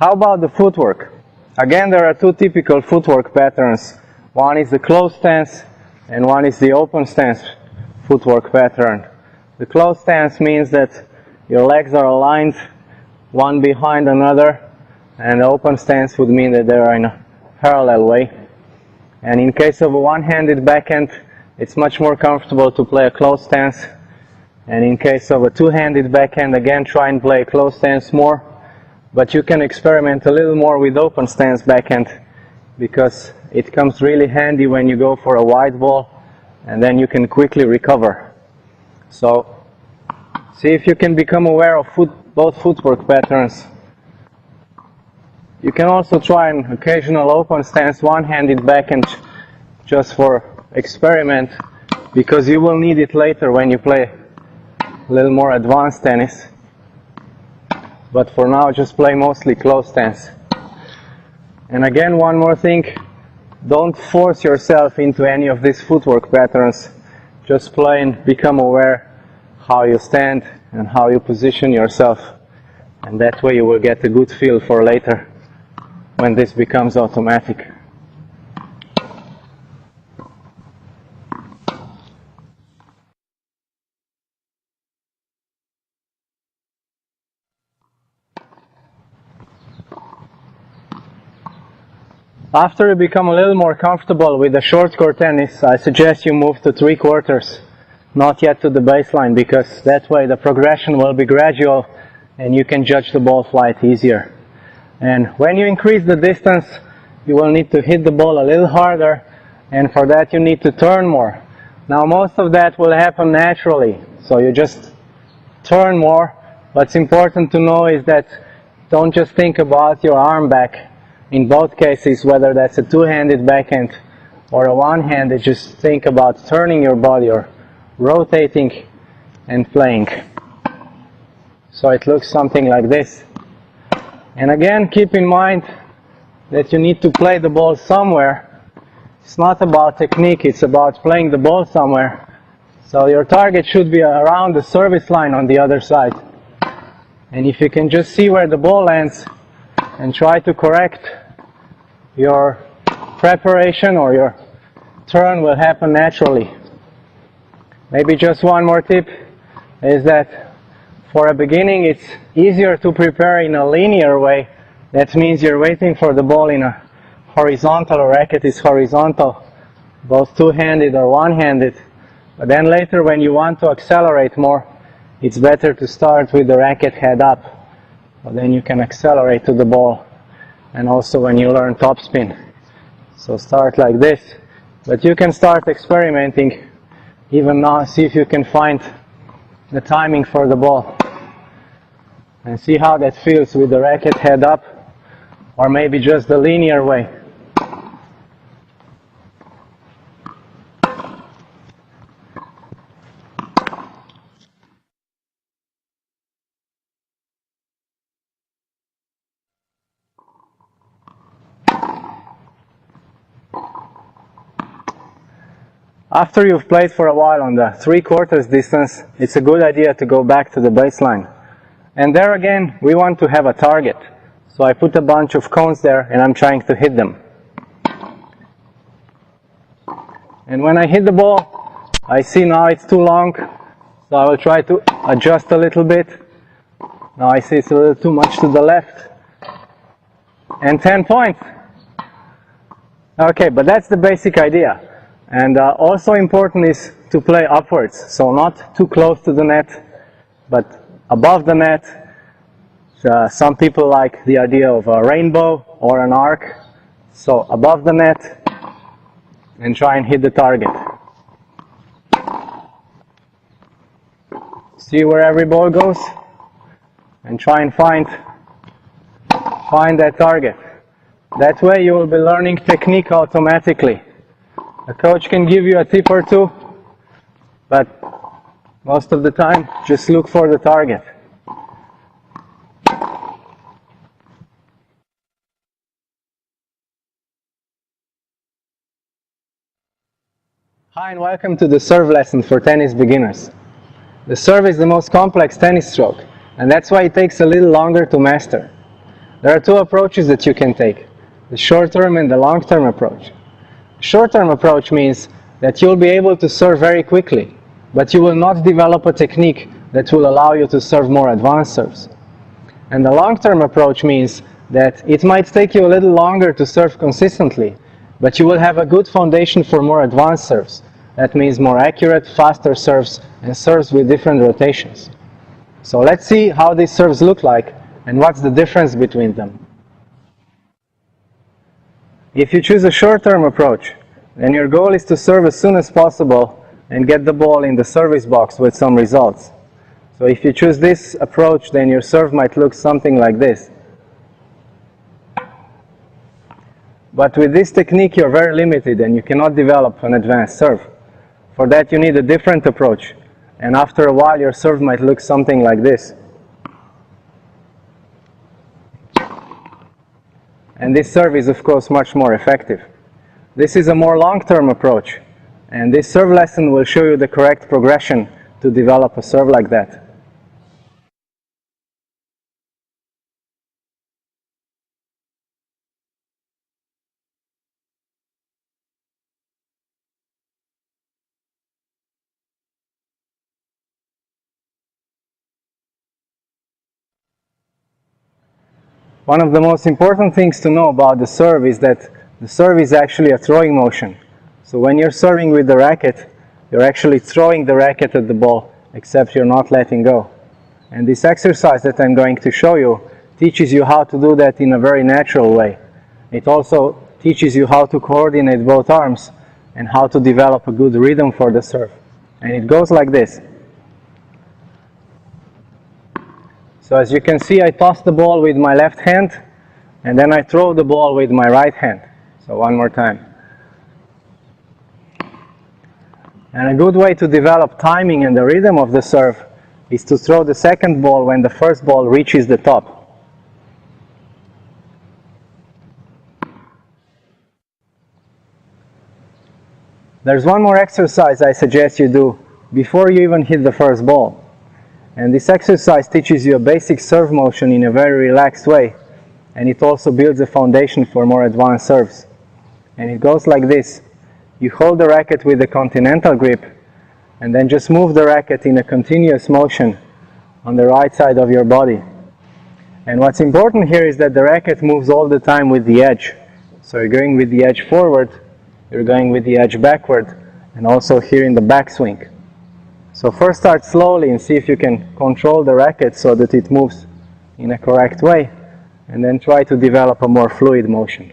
How about the footwork? Again, there are two typical footwork patterns. One is the closed stance and one is the open stance footwork pattern. The closed stance means that your legs are aligned one behind another, and the open stance would mean that they are in a parallel way. And in case of a one-handed backhand, it's much more comfortable to play a closed stance. And in case of a two-handed backhand, again, try and play a closed stance more. But you can experiment a little more with open stance backhand, because it comes really handy when you go for a wide ball, and then you can quickly recover. So see if you can become aware of both footwork patterns. You can also try an occasional open stance one-handed backhand just for experiment, because you will need it later when you play a little more advanced tennis. But for now, just play mostly closed stance. And again, one more thing, don't force yourself into any of these footwork patterns. Just play and become aware how you stand and how you position yourself. And that way you will get a good feel for later when this becomes automatic. After you become a little more comfortable with the short court tennis, I suggest you move to 3/4, not yet to the baseline, because that way the progression will be gradual and you can judge the ball flight easier. And when you increase the distance, you will need to hit the ball a little harder, and for that you need to turn more. Now most of that will happen naturally, so you just turn more. What's important to know is that don't just think about your arm back. In both cases, whether that's a two-handed backhand or a one-handed, just think about turning your body or rotating and playing. So it looks something like this. And again, keep in mind that you need to play the ball somewhere. It's not about technique, it's about playing the ball somewhere. So your target should be around the service line on the other side. And if you can just see where the ball lands and try to correct, your preparation or your turn will happen naturally. Maybe just one more tip is that for a beginning it's easier to prepare in a linear way. That means you're waiting for the ball in a horizontal, or racket is horizontal, both two-handed or one-handed. But then later when you want to accelerate more, it's better to start with the racket head up. But then you can accelerate to the ball. And also when you learn topspin. So start like this. But you can start experimenting even now, see if you can find the timing for the ball. And see how that feels with the racket head up, or maybe just the linear way. After you've played for a while on the 3/4 distance, it's a good idea to go back to the baseline. And there again, we want to have a target. So I put a bunch of cones there and I'm trying to hit them. And when I hit the ball, I see now it's too long, so I will try to adjust a little bit. Now I see it's a little too much to the left. And 10 points. Okay, but that's the basic idea. And also important is to play upwards, so not too close to the net, but above the net. Some people like the idea of a rainbow or an arc, so above the net, and try and hit the target. See where every ball goes, and try and find that target. That way you will be learning technique automatically. A coach can give you a tip or two, but most of the time, just look for the target. Hi and welcome to the serve lesson for tennis beginners. The serve is the most complex tennis stroke, and that's why it takes a little longer to master. There are two approaches that you can take, the short-term and the long-term approach. Short-term approach means that you'll be able to serve very quickly, but you will not develop a technique that will allow you to serve more advanced serves. And the long-term approach means that it might take you a little longer to serve consistently, but you will have a good foundation for more advanced serves. That means more accurate, faster serves, and serves with different rotations. So let's see how these serves look like and what's the difference between them. If you choose a short-term approach, then your goal is to serve as soon as possible and get the ball in the service box with some results. So if you choose this approach, then your serve might look something like this. But with this technique, you're very limited and you cannot develop an advanced serve. For that, you need a different approach. And after a while, your serve might look something like this. And this serve is, of course, much more effective. This is a more long-term approach. And this serve lesson will show you the correct progression to develop a serve like that. One of the most important things to know about the serve is that the serve is actually a throwing motion. So when you're serving with the racket, you're actually throwing the racket at the ball, except you're not letting go. And this exercise that I'm going to show you teaches you how to do that in a very natural way. It also teaches you how to coordinate both arms and how to develop a good rhythm for the serve. And it goes like this. So as you can see, I toss the ball with my left hand, and then I throw the ball with my right hand. So one more time. And a good way to develop timing and the rhythm of the serve is to throw the second ball when the first ball reaches the top. There's one more exercise I suggest you do before you even hit the first ball. And this exercise teaches you a basic serve motion in a very relaxed way, and it also builds a foundation for more advanced serves. And it goes like this. You hold the racket with a continental grip, and then just move the racket in a continuous motion on the right side of your body. And what's important here is that the racket moves all the time with the edge. So you're going with the edge forward, you're going with the edge backward, and also here in the backswing. So first start slowly and see if you can control the racket so that it moves in a correct way, and then try to develop a more fluid motion.